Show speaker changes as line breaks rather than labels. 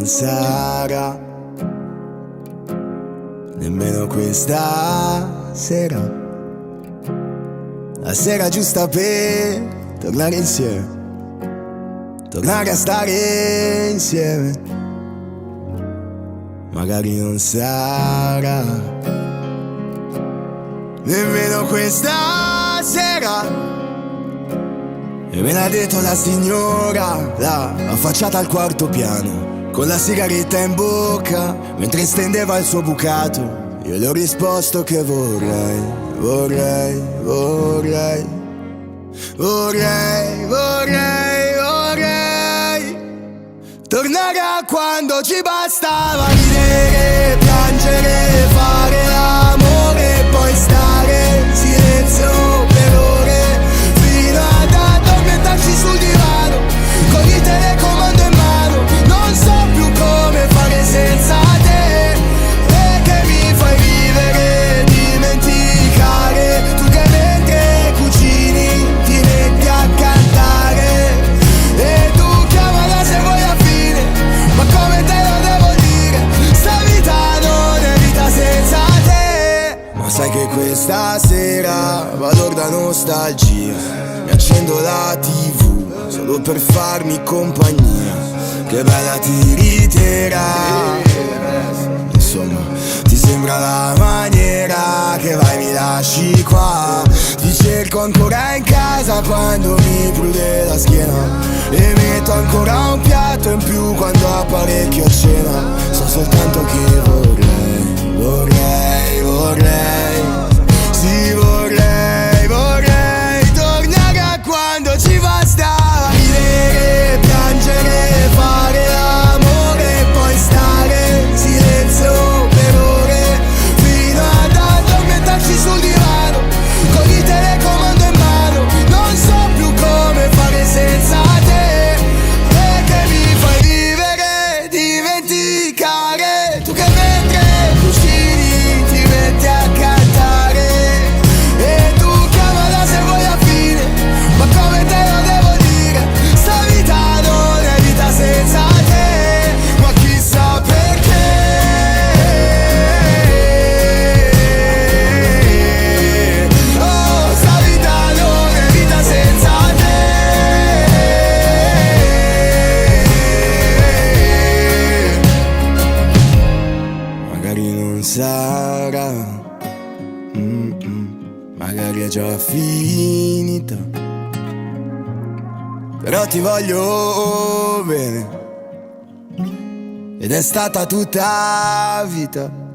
sarà nemmeno questa sera, la sera giusta per tornare insieme, tornare a stare insieme. Magari non sarà nemmeno questa sera. E me l'ha detto la signora, là, affacciata al quarto piano, con la sigaretta in bocca, mentre stendeva il suo bucato. Io le ho risposto che vorrei, vorrei, vorrei, vorrei, vorrei, vorrei tornare a quando ci bastava ridere, piangere, fare l'amore e poi stare in silenzio per ore, fino ad addormentarci sul divano, con il telecomando in mano. Non so più come fare senza te, e che mi fai vivere, dimenticare, tu che mentre cucini ti metti a cantare, e tu chiamala se vuoi a fine, ma come te lo devo dire, sta vita non è vita senza te. Ma sai che questa sera vado da nostalgia, mi accendo la TV solo per farmi compagnia. Che bella tiritera, insomma, ti sembra la maniera che vai mi lasci qua. Ti cerco ancora in casa quando mi prude la schiena, e metto ancora un piatto in più quando apparecchio a cena. So soltanto che vorrei, vorrei, vorrei, sì vorrei, vorrei tornare a quando ci bastava ridere, piangere, fare l'amore e poi stare in silenzio per ore, fino ad addormentarci sul divano, con il telecomando in mano. Non so più come fare senza te, e che mi fai vivere, dimenticare, tu che mentre cucini ti metti a cantare, e tu chiamala se vuoi a fine, ma come te lo devo dire, sta vita non è vita senza te, ma chissà perché. Oh, sta vita non è vita senza te. Magari non sarà, magari è già finita, però ti voglio bene, ed è stata tutta vita.